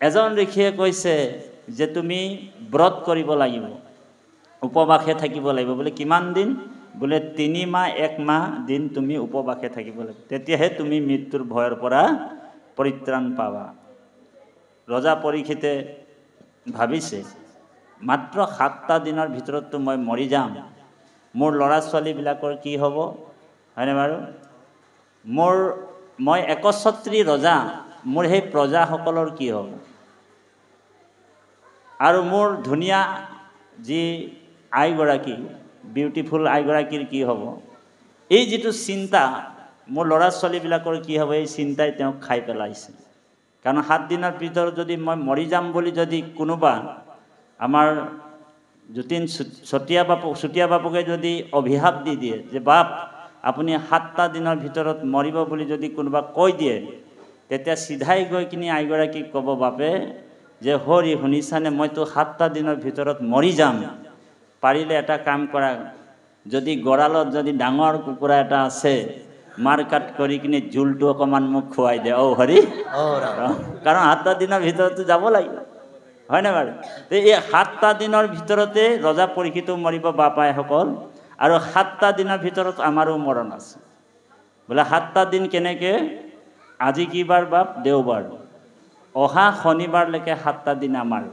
এজন ঋষিয়ে কৈছে যে তুমি ব্ৰত কৰিব লাগিব, উপবাসে থাকিব লাগিব। বোলে কিমান দিন? বোলে 3 মাহ 1 মাহ দিন তুমি উপবাসে থাকিব লাগিব, তেতিয়াহে তুমি মৃত্যুৰ ভয়ৰ পৰা পৰিত্ৰাণ পাবা। ৰজা পৰীক্ষিতে ভাবিছে মাত্ৰ 7টা দিনৰ ভিতৰততো মই মৰি যাম, মোৰ ল'ৰা ছোৱালীবিলাকৰ কি হ'ব, হয়নে বাৰু? মই একচ্ছত্ৰী ৰজা, মোৰ সেই প্ৰজাসকলৰ কি হ'ব? আৰু মোৰ ধুনীয়া যি আইগৰাকী, বিউটিফুল আইগৰাকীৰ কি হ'ব? এই যিটো চিন্তা, মোৰ ল'ৰা ছোৱালীবিলাকৰ কি হ'ব, এই চিন্তাই তেওঁক খাই পেলাইছে। কাৰণ 7 দিনৰ ভিতৰত যদি মই মৰি যাম বুলি যদি কোনোবা আমাৰ যতীন চুতীয়া বাপুকে যদি অভিশাপ দি দিয়ে যে বাপ আপুনি 7টা দিনৰ ভিতৰত মৰিব বুলি যদি কোনোবা কৈ দিয়ে, তেতিয়া চিধাই গৈ কিনি আইগৰাকীক ক'ব, বাপে যে হৰি শুনিছানে, মইতো 7টা দিনৰ ভিতৰত মৰি যাম, পাৰিলে এটা কাম কৰা, যদি গঁৰালত যদি ডাঙৰ কুকুৰা এটা আছে, মাৰ কাট কৰি কিনি জোলটো অকণমান মোক খুৱাই দে অ হৰি, কাৰণ 7টা দিনৰ ভিতৰতো যাব লাগিব, হয়নে বাৰু? এই 7টা দিনৰ ভিতৰতে ৰজা পৰীক্ষিতো মৰিব বাপাইসকল, আৰু 7টা দিনৰ ভিতৰত আমাৰো মৰণ আছে। বোলে 7টা দিন কেনেকে? আজি কি বাৰ বাপ? দেওবাৰ। অহা শনিবাৰলৈকে 7টা দিন আমাৰ।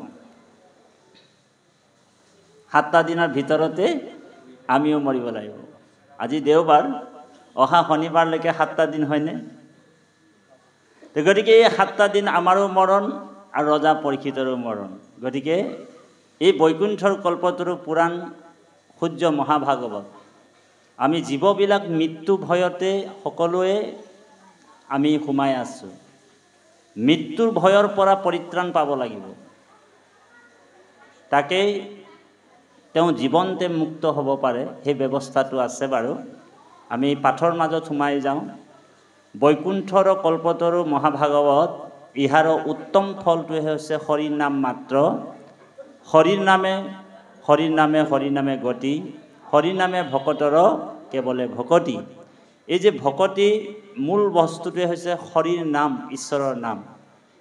7টা দিনৰ ভিতৰতে আমিও মৰিব লাগিব। আজি দেওবাৰ, অহা শনিবাৰলৈকে 7টা দিন হয়নে? গতিকে এই 7টা দিন আমাৰো মৰণ আৰু ৰজা পৰীক্ষিতৰো মৰণ। গতিকে এই বৈকুণ্ঠৰ কল্পতৰু পুৰাণ সূৰ্য মহাভাগৱত, আমি জীৱবিলাক মৃত্যু ভয়তে সকলোৱে আমি সোমাই আছোঁ। মৃত্যুৰ ভয়ৰ পৰা পৰিত্ৰাণ পাব লাগিব, তাকেই তেওঁ জীৱন্তে মুক্ত হ'ব পাৰে, সেই ব্যৱস্থাটো আছে বাৰু। আমি পাঠৰ মাজত সোমাই যাওঁ। বৈকুণ্ঠৰ কল্পতৰু মহাভাগৱত, ইহাৰ উত্তম ফলটোৱে হৈছে হৰিৰ নাম মাত্ৰ। হৰিৰ নামে হৰিৰ নামে হৰিৰ নামে গতি, হৰিৰ নামে ভকতৰ কেৱলে ভকতি। এই যে ভকতি, মূল বস্তুটোৱে হৈছে হৰিৰ নাম, ঈশ্বৰৰ নাম।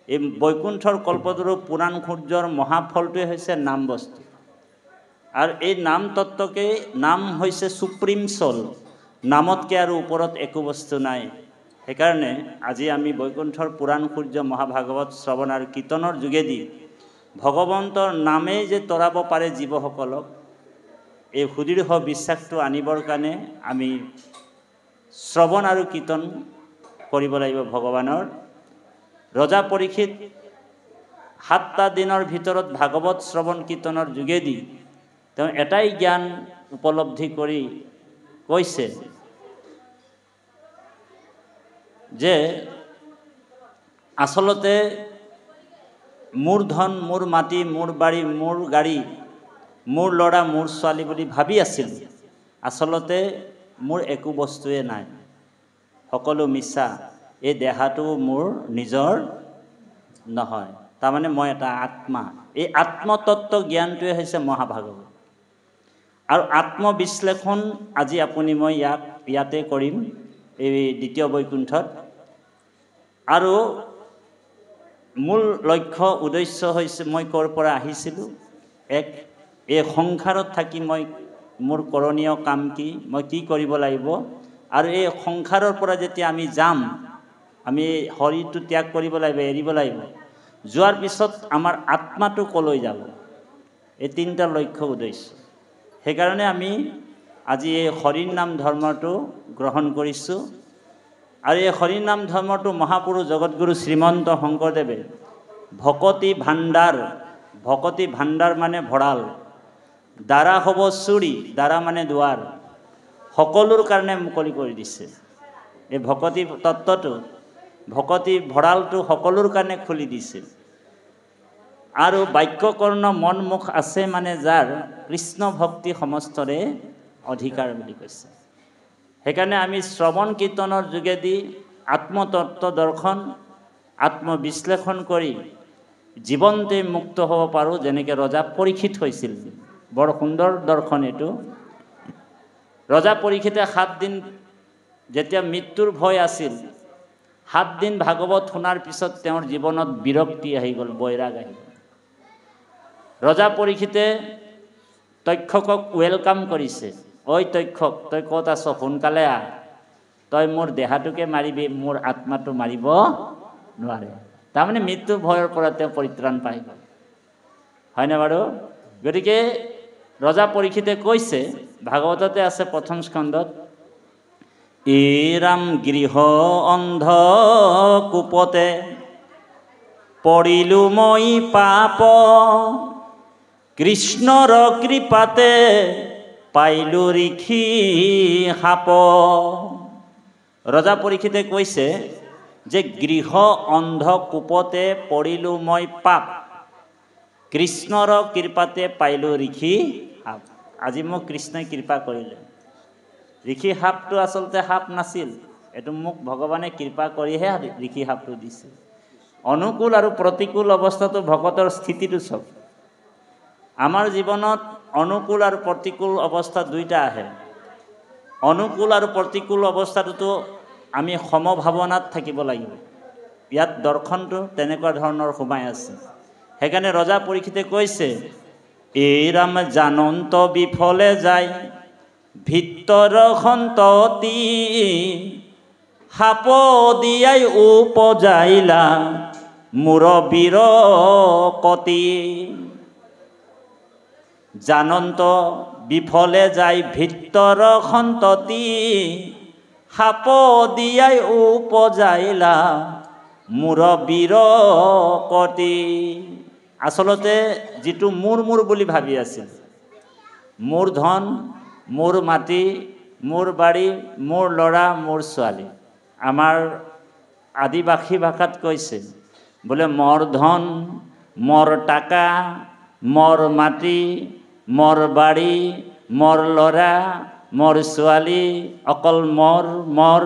এই বৈকুণ্ঠৰ কল্পতৰু পুৰাণ সূৰ্যৰ মহাফলটোৱে হৈছে নাম বস্তু। আৰু এই নাম তত্ত্বকে, নাম হৈছে সুপ্ৰিম চল, নামতকৈ আৰু ওপৰত একো বস্তু নাই। সেইকাৰণে আজি আমি বৈকুণ্ঠৰ পুৰাণ সূৰ্য মহাভাগৱত শ্ৰৱণ আৰু কীৰ্তনৰ যোগেদি ভগৱন্তৰ নামেই যে তৰাব পাৰে জীৱসকলক, এই সুদৃঢ় বিশ্বাসটো আনিবৰ কাৰণে আমি শ্ৰৱণ আৰু কীৰ্তন কৰিব লাগিব ভগৱানৰ। ৰজা পৰীক্ষিত 7টা দিনৰ ভিতৰত ভাগৱত শ্ৰৱণ কীৰ্তনৰ যোগেদি তেওঁ এটাই জ্ঞান উপলব্ধি কৰি কৈছে যে আচলতে মোৰ ধন, মোৰ মাটি, মোৰ বাৰী, মোৰ গাড়ী, মোৰ ল'ৰা, মোৰ ছোৱালী বুলি ভাবি আছিল। আচলতে মোৰ একো বস্তুৱে নাই, সকলো মিছা। এই দেহাটো মোৰ নিজৰ নহয়, তাৰমানে মই এটা আত্মা। এই আত্মতত্ত্ব জ্ঞানটোৱে হৈছে মহাভাগৱত। আৰু আত্মবিশ্লেষণ আজি আপুনি মই ইয়াতে কৰিম, এই দ্বিতীয় বৈকুণ্ঠত। আৰু মূল লক্ষ্য উদ্দেশ্য হৈছে মই ক'ৰ পৰা আহিছিলোঁ, এই সংসাৰত থাকি মই মোৰ কৰণীয় কাম কি, মই কি কৰিব লাগিব, আৰু এই সংসাৰৰ পৰা যেতিয়া আমি যাম, আমি শৰীৰটো ত্যাগ কৰিব লাগিব, এৰিব লাগিব। যোৱাৰ পিছত আমাৰ আত্মাটো ক'লৈ যাব, এই 3টা লক্ষ্য উদ্দেশ্য। সেইকাৰণে আমি আজি এই হৰিৰ নাম ধৰ্মটো গ্ৰহণ কৰিছোঁ। আৰু এই হৰিৰ নাম ধৰ্মটো মহাপুৰুষ জগতগুৰু শ্ৰীমন্ত শংকৰদেৱে ভকতি ভাণ্ডাৰ, ভকতি ভাণ্ডাৰ মানে ভঁৰাল, দ্বাৰা হ'ব চুৰি, দ্বাৰা মানে দুৱাৰ, সকলোৰ কাৰণে মুকলি কৰি দিছে। এই ভকতি তত্ত্বটো, ভকতি ভঁৰালটো সকলোৰ কাৰণে খুলি দিছে। আৰু বাক্যকৰ্ণ মন মুখ আছে মানে যাৰ, কৃষ্ণ ভক্তি সমস্তৰে অধিকাৰ বুলি কৈছে। সেইকাৰণে আমি শ্ৰৱণ কীৰ্তনৰ যোগেদি আত্মতত্ত্ব দৰ্শন, আত্মবিশ্লেষণ কৰি জীৱন্তে মুক্ত হ'ব পাৰোঁ, যেনেকৈ ৰজা পৰীক্ষিত হৈছিল। বৰ সুন্দৰ দৰ্শন এইটো। ৰজা পৰীক্ষিতে 7 দিন যেতিয়া মৃত্যুৰ ভয় আছিল, 7 দিন ভাগৱত শুনাৰ পিছত তেওঁৰ জীৱনত বিৰক্তি আহি গ'ল, বৈৰাগ আহি গ'ল। ৰজা পৰীক্ষিতে তক্ষকক ৱেলকাম কৰিছে। ঐ তক্ষক, তই ক'ত আছ? সোনকালে আহ, তই মোৰ দেহাটোকে মাৰিবি, মোৰ আত্মাটো মাৰিব নোৱাৰে। তাৰমানে মৃত্যু ভয়ৰ পৰা তেওঁ পৰিত্ৰাণ পাই গ'ল, হয়নে বাৰু? গতিকে ৰজা পৰীক্ষিতে কৈছে, ভাগৱততে আছে 1ম স্কন্ধত, ৰাম গৃহ অন্ধ কূপতে পৰিলো মই পাপ, কৃষ্ণৰ কৃপাতে পাইলো ঋষি সাপ। ৰজা পৰীক্ষিতে কৈছে যে গৃহ অন্ধ কূপতে পৰিলো মই পাপ, কৃষ্ণৰ কৃপাতে পাইলো ঋষি সাপ। আজি মোক কৃষ্ণই কৃপা কৰিলে। ঋষি সাপটো আচলতে সাপ নাছিল, এইটো মোক ভগৱানে কৃপা কৰিহে ঋষি সাপটো দিছে। অনুকূল আৰু প্ৰতিকূল অৱস্থাটো ভকতৰ স্থিতিটো চাওক। আমাৰ জীৱনত অনুকূল আৰু প্ৰতিকূল অৱস্থা দুইটা আহে। অনুকূল আৰু প্ৰতিকূল অৱস্থাটোতো আমি সমভাৱনাত থাকিব লাগিব। ইয়াত দৰ্শনটো তেনেকুৱা ধৰণৰ সোমাই আছে। সেইকাৰণে ৰজা পৰীক্ষিতে কৈছে, ৰাম জানন্ত বিফলে যায় ভিতৰ সন্ততি, সাপ দিয়াই উপজাইলা মোৰ বীৰকতি। জানন্ত বিফলে যায় ভিতৰ সন্ততি, সাপ দিয়াই উপজাইলা মোৰ বীৰকতি। আচলতে যিটো মোৰ বুলি ভাবি আছিল, মোৰ ধন, মোৰ মাটি, মোৰ বাৰী, মোৰ ল'ৰা, মোৰ ছোৱালী। আমাৰ আদিবাসী ভাষাত কৈছে বোলে মোৰ ধন, মোৰ টাকা, মোৰ মাটি, মোৰ বাৰী, মোৰ ল'ৰা, মোৰ ছোৱালী, অকল মোৰ।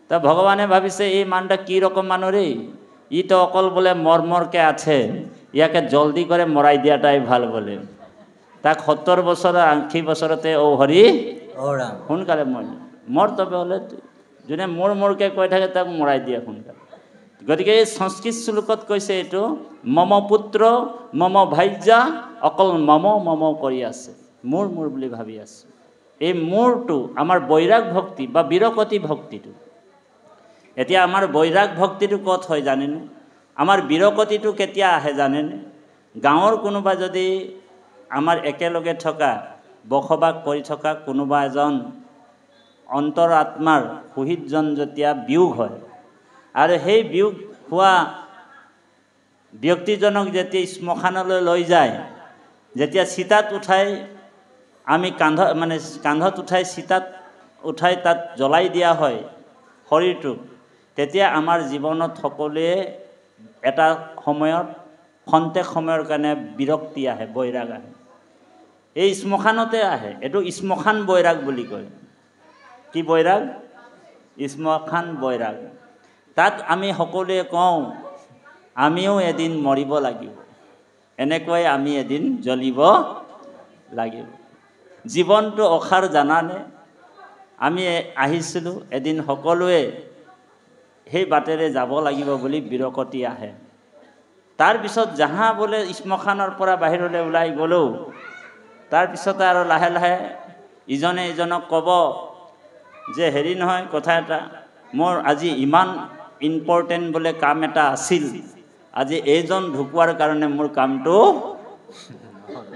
তা ভগৱানে ভাবিছে এই মানুহটা কি ৰকম মানুহ ৰে, ই তো অকল বোলে মৰকে আছে, ইয়াকে জলদি কৰে মৰাই দিয়াটাই ভাল বলে। তাক 70 বছৰ 80 বছৰতে হৰি সোনকালে মৰ তবে হ'লে যোনে মোৰকে কৈ থাকে তাক মৰাই দিয়ে সোনকালে। গতিকে এই সংস্কৃত শ্লোকত কৈছে এইটো মম পুত্ৰ মম ভাইজা, অকল মম কৰি আছে, মোৰ বুলি ভাবি আছে। এই মোৰটো আমাৰ বৈৰাগ ভক্তি বা বীৰকতি ভক্তিটো। এতিয়া আমাৰ বৈৰাগ ভক্তিটো ক'ত হয় জানেনে? আমাৰ বীৰকতিটো কেতিয়া আহে জানেনে? গাঁৱৰ কোনোবা যদি আমাৰ একেলগে থকা বসবাস কৰি থকা কোনোবা এজন অন্তৰ আত্মাৰ শহীদজন যেতিয়া বিয়োগ হয়, আৰু সেই বিয়োগ হোৱা ব্যক্তিজনক যেতিয়া শ্মশানলৈ লৈ যায়, যেতিয়া চিতাত উঠাই আমি কান্ধত উঠাই চিতাত উঠাই তাত জ্বলাই দিয়া হয় শৰীৰটো, তেতিয়া আমাৰ জীৱনত সকলোৱে এটা সময়ত খন্তেক সময়ৰ কাৰণে বিৰক্তি আহে, বৈৰাগ আহে। এই শ্মশানতে আহে। এইটো শ্মশান বৈৰাগ বুলি কয়। কি বৈৰাগ? শ্মশান বৈৰাগ। তাত আমি সকলোৱে কওঁ আমিও এদিন মৰিব লাগিব, এনেকৈ আমি এদিন জ্বলিব লাগিব। জীৱনটো অসাৰ জানানে? আমি আহিছিলোঁ এদিন সকলোৱে সেই বাটেৰে যাব লাগিব বুলি বিৰকতি আহে। তাৰপিছত যাহা বোলে শ্মশানৰ পৰা বাহিৰলৈ ওলাই গ'লোঁ, তাৰপিছতে আৰু লাহে লাহে ইজনে ইজনক ক'ব যে হেৰি নহয়, কথা এটা, মোৰ আজি ইমান ইম্পৰ্টেণ্ট বোলে কাম এটা আছিল, আজি এইজন ঢুকোৱাৰ কাৰণে মোৰ কামটো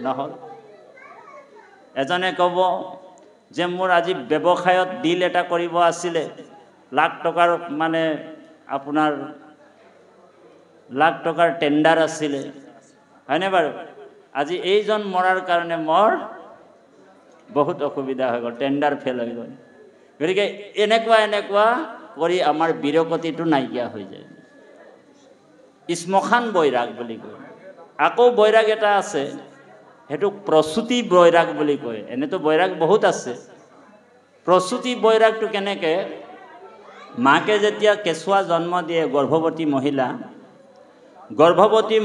নহ'ল। এজনে ক'ব যে মোৰ আজি ব্যৱসায়ত ডিল এটা কৰিব আছিলে, লাখ টকাৰ আপোনাৰ লাখ টকাৰ টেণ্ডাৰ আছিলে, হয়নে বাৰু? আজি এইজন মৰাৰ কাৰণে মোৰ বহুত অসুবিধা হৈ গ'ল, টেণ্ডাৰ ফেল হৈ গ'ল। গতিকে এনেকুৱা কৰি আমাৰ বীৰকতিটো নাইকিয়া হৈ যায়। শ্মশান বৈৰাগ বুলি কয়। আকৌ বৈৰাগ এটা আছে, সেইটো প্ৰসূতি বৈৰাগ বুলি কয়। এনেতো বৈৰাগ বহুত আছে। প্ৰসূতি বৈৰাগটো কেনেকৈ? মাকে যেতিয়া কেঁচুৱা জন্ম দিয়ে, গৰ্ভৱতী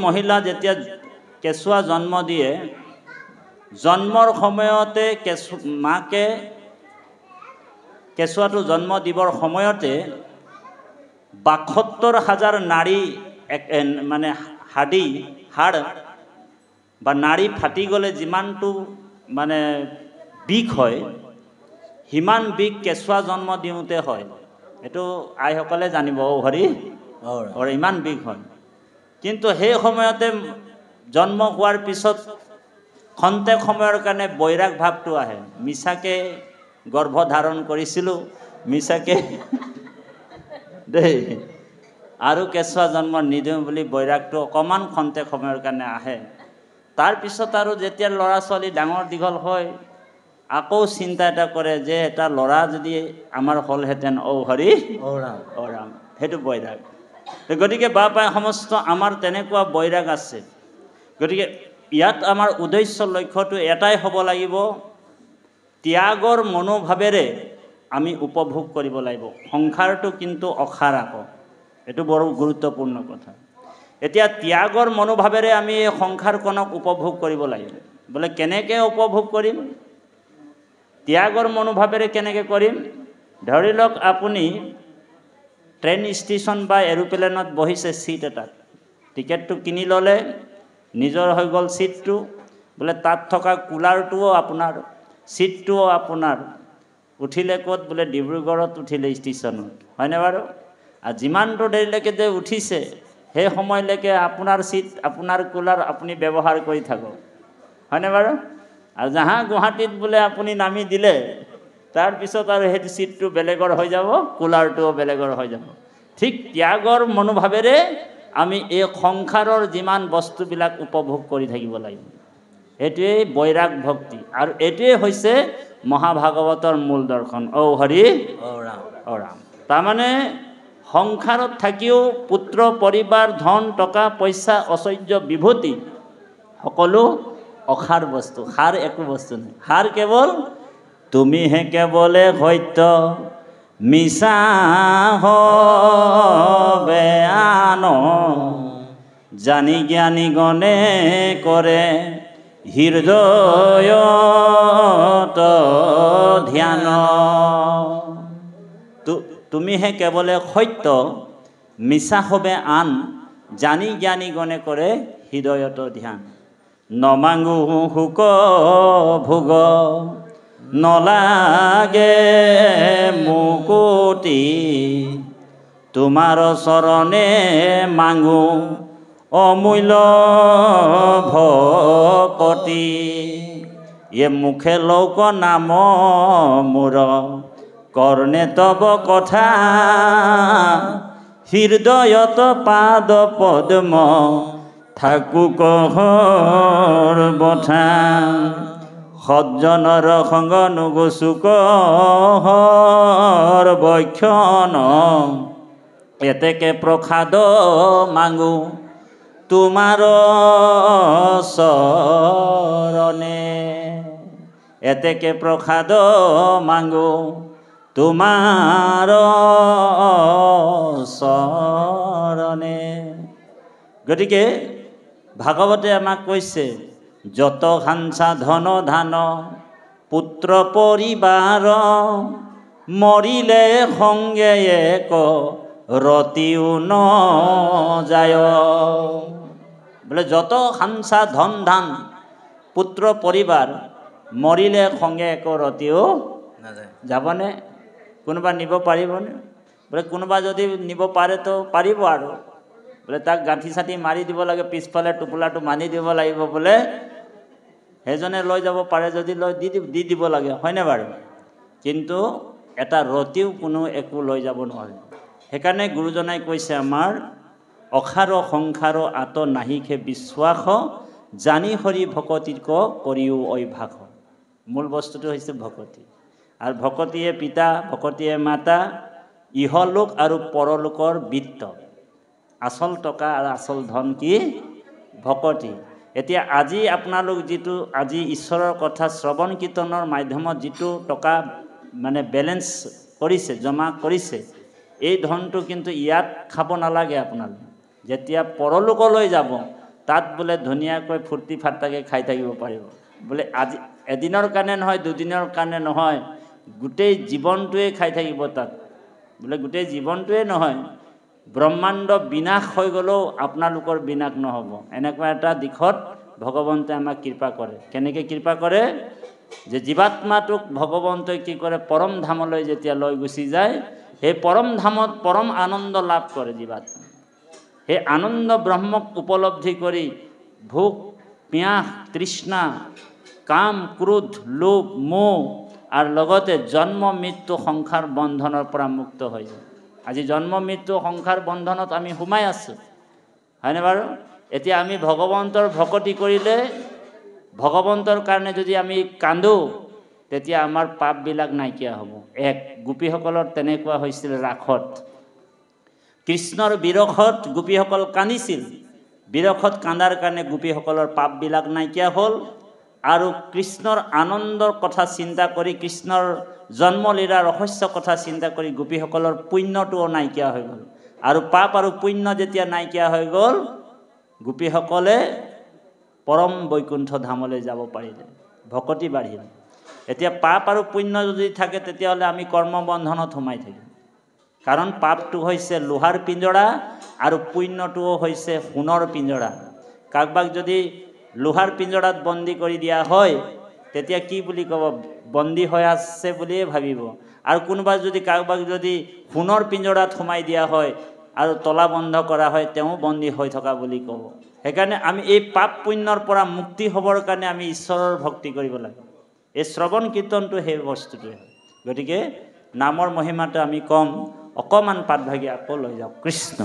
মহিলা যেতিয়া কেঁচুৱা জন্ম দিয়ে, জন্মৰ সময়তে মাকে কেঁচুৱাটো জন্ম দিবৰ সময়তে ৭২,০০০ নাড়ী মানে হাড় বা নাড়ী ফাটি গ'লে যিমানটো মানে বিষ হয় সিমান বিষ কেঁচুৱা জন্ম দিওঁতে হয়। এইটো আইসকলে জানিব। হৰি ইমান বিষ হয়। কিন্তু সেই সময়তে জন্ম হোৱাৰ পিছত খন্তেক সময়ৰ কাৰণে বৈৰাগ ভাৱটো আহে। মিছাকে গৰ্ভধাৰণ কৰিছিলোঁ, মিছাকে দেই আৰু কেঁচুৱা জন্ম নিদিওঁ বুলি বৈৰাগটো অকণমান খন্তেক সময়ৰ কাৰণে আহে। তাৰপিছত আৰু যেতিয়া ল'ৰা ছোৱালী ডাঙৰ দীঘল হয় আকৌ চিন্তা এটা কৰে যে এটা ল'ৰা যদি আমাৰ হ'লহেঁতেন। হৰি ৰাম, সেইটো বৈৰাগ। গতিকে বাপাই সমস্ত আমাৰ তেনেকুৱা বৈৰাগ আছে। গতিকে ইয়াত আমাৰ উদ্দেশ্য লক্ষ্যটো এটাই হ'ব লাগিব, ত্যাগৰ মনোভাৱেৰে আমি উপভোগ কৰিব লাগিব। সংসাৰটো কিন্তু অসাৰ আকৌ, এইটো বৰ গুৰুত্বপূৰ্ণ কথা। এতিয়া ত্যাগৰ মনোভাৱেৰে আমি এই সংসাৰখনক উপভোগ কৰিব লাগিব। বোলে কেনেকৈ উপভোগ কৰিম? ত্যাগৰ মনোভাৱেৰে কেনেকৈ কৰিম? ধৰি লওক আপুনি ট্ৰেইন ষ্টেচন বা এৰোপ্লেনত বহিছে ছিট এটাত, টিকেটটো কিনি ল'লে, নিজৰ হৈ গ'ল ছিটটো। বোলে তাত থকা কুলাৰটোও আপোনাৰ, ছিটটোও আপোনাৰ। উঠিলে ক'ত? বোলে ডিব্ৰুগড়ত উঠিলে ষ্টেচনত, হয়নে বাৰু? আৰু যিমানটো দেৰিলৈকে যে উঠিছে সেই সময়লৈকে আপোনাৰ ছিট, আপোনাৰ কুলাৰ আপুনি ব্যৱহাৰ কৰি থাকক, হয়নে বাৰু? আৰু যাহা গুৱাহাটীত বোলে আপুনি নামি দিলে, তাৰপিছত আৰু সেইটো ছিটটো বেলেগৰ হৈ যাব, কুলাৰটোও বেলেগৰ হৈ যাব। ঠিক ত্যাগৰ মনোভাৱেৰে আমি এই সংসাৰৰ যিমান বস্তুবিলাক উপভোগ কৰি থাকিব লাগিব। এইটোৱেই বৈৰাগ ভক্তি, আৰু এইটোৱেই হৈছে মহাভাগৱতৰ মূল দৰ্শন। হৰি ৰাম। তাৰমানে সংসাৰত থাকিও পুত্ৰ পৰিবাৰ, ধন টকা পইচা, ঐশ্বৰ্য বিভূতি সকলো অসাৰ বস্তু, সাৰ একো বস্তু নাই। সাৰ কেৱল তুমিহে কেৱলে সত্য, মিছা হবে আন, জানি জ্ঞানী গণে কৰে হৃদয়ত ধ্যান। তুমিহে কেৱলে সত্য, মিছা হবে আন, জানি জ্ঞানী গণে কৰে হৃদয়ত ধ্যান। নমাঙো সুখ ভোগ, নলাগে মুকুতি, তোমাৰ চৰণে মাঙো অমূল্য ভকতি। এ মুখে লৌক নাম মোৰ, কৰ্ণে তব কথা, হৃদয়ত পাদ পদ্ম থাকুক সৰ্বথা। সজ্জনৰ সংগ নুগুচুক সৰ্বক্ষণ, এতেকে প্ৰসাদ মাঙো তোমাৰ চৰণে। এতেকে প্ৰসাদ মাঙো তোমাৰ চৰণে। গতিকে ভাগৱতে আমাক কৈছে, যত সাঞ্চা ধন ধান, পুত্ৰ পৰিবাৰ, মৰিলে সংগে এক ৰতিও ন যায়। বোলে যত সাঞ্চা ধন ধান, পুত্ৰ পৰিবাৰ, মৰিলে সংগে এক ৰতিও যাবনে? কোনোবা নিব পাৰিবনে? বোলে কোনোবা যদি নিব পাৰেতো পাৰিব, আৰু বোলে তাক গাঁঠি চাঠি মাৰি দিব লাগে, পিছফালে টোপোলাটো মানি দিব লাগিব, বোলে সেইজনে লৈ যাব পাৰে যদি লৈ দি দিব লাগে, হয়নে বাৰু? কিন্তু এটা ৰতিও কোনো একো লৈ যাব নোৱাৰে। সেইকাৰণে গুৰুজনাই কৈছে আমাৰ, অসাৰ সংসাৰ আত নাহিকে বিশ্বাস, জানি হৰি ভকতিক কৰিও অভ্যাস। মূল বস্তুটো হৈছে ভকতি। আৰু ভকতিয়ে পিতা, ভকতিয়ে মাতা, ইহলোক আৰু পৰলোকৰ বৃত্ত। আচল টকা আৰু আচল ধন কি? ভকতি। এতিয়া আজি আপোনালোক যিটো আজি ঈশ্বৰৰ কথা শ্ৰৱণ কীৰ্তনৰ মাধ্যমত যিটো টকা মানে বেলেঞ্চ কৰিছে, জমা কৰিছে, এই ধনটো কিন্তু ইয়াত খাব নালাগে। আপোনালোক যেতিয়া পৰলোকলৈ যাব, তাত বোলে ধুনীয়াকৈ ফূৰ্তি ফাৰ্তাকৈ খাই থাকিব পাৰিব। বোলে আজি এদিনৰ কাৰণে নহয়, দুদিনৰ কাৰণে নহয়, গোটেই জীৱনটোৱে খাই থাকিব তাত। বোলে গোটেই জীৱনটোৱে নহয়, ব্ৰহ্মাণ্ড বিনাশ হৈ গ'লেও আপোনালোকৰ বিনাশ নহ'ব। এনেকুৱা এটা দিশত ভগৱন্তে আমাক কৃপা কৰে। কেনেকৈ কৃপা কৰে? যে জীৱাত্মাটোক ভগৱন্তই কি কৰে? পৰম ধামলৈ যেতিয়া লৈ গুচি যায়, সেই পৰম ধামত পৰম আনন্দ লাভ কৰে জীৱাত্মা। সেই আনন্দ ব্ৰহ্মক উপলব্ধি কৰি ভোক, পিয়াহ, তৃষ্ণা, কাম, ক্ৰোধ, লোভ, মোহ আৰু লগতে জন্ম মৃত্যু সংসাৰ বন্ধনৰ পৰা মুক্ত হৈ যায়। আজি জন্ম মৃত্যু সংসাৰ বন্ধনত আমি সোমাই আছোঁ, হয়নে বাৰু? এতিয়া আমি ভগৱন্তৰ ভকতি কৰিলে, ভগৱন্তৰ কাৰণে যদি আমি কান্দো, তেতিয়া আমাৰ পাপবিলাক নাইকিয়া হ'ব। এক গোপীসকলৰ তেনেকুৱা হৈছিল ৰাসত। কৃষ্ণৰ বিৰহত গোপীসকল কান্দিছিল। বিৰহত কান্দাৰ কাৰণে গোপীসকলৰ পাপবিলাক নাইকিয়া হ'ল আৰু কৃষ্ণৰ আনন্দৰ কথা চিন্তা কৰি, কৃষ্ণৰ জন্মলীলা ৰহস্য কথা চিন্তা কৰি গোপীসকলৰ পুণ্যটোও নাইকিয়া হৈ গ'ল। আৰু পাপ আৰু পুণ্য যেতিয়া নাইকিয়া হৈ গ'ল, গোপীসকলে পৰম বৈকুণ্ঠ ধামলৈ যাব পাৰিলে, ভকতি বাঢ়িল। এতিয়া পাপ আৰু পুণ্য যদি থাকে, তেতিয়াহ'লে আমি কৰ্মবন্ধনত সোমাই থাকিম। কাৰণ পাপটো হৈছে লোহাৰ পিঞ্জৰা আৰু পুণ্যটোও হৈছে সোণৰ পিঞ্জৰা। কাৰোবাক যদি লোহাৰ পিঞ্জৰাত বন্দী কৰি দিয়া হয়, তেতিয়া কি বুলি ক'ব? বন্দী হৈ আছে বুলিয়ে ভাবিব। আৰু কোনোবা যদি কাৰোবাক যদি সোণৰ পিঞ্জৰাত সোমাই দিয়া হয় আৰু তলা বন্ধ কৰা হয়, তেওঁ বন্দী হৈ থকা বুলি ক'ব। সেইকাৰণে আমি এই পাপ পুণ্যৰ পৰা মুক্তি হ'বৰ কাৰণে আমি ঈশ্বৰৰ ভক্তি কৰিব লাগে। এই শ্ৰৱণ কীৰ্তনটো সেই বস্তুটোৱে হয়। গতিকে নামৰ মহিমাটো আমি কম, অকণমান পাঠভাগি আকৌ লৈ যাওঁ। কৃষ্ণ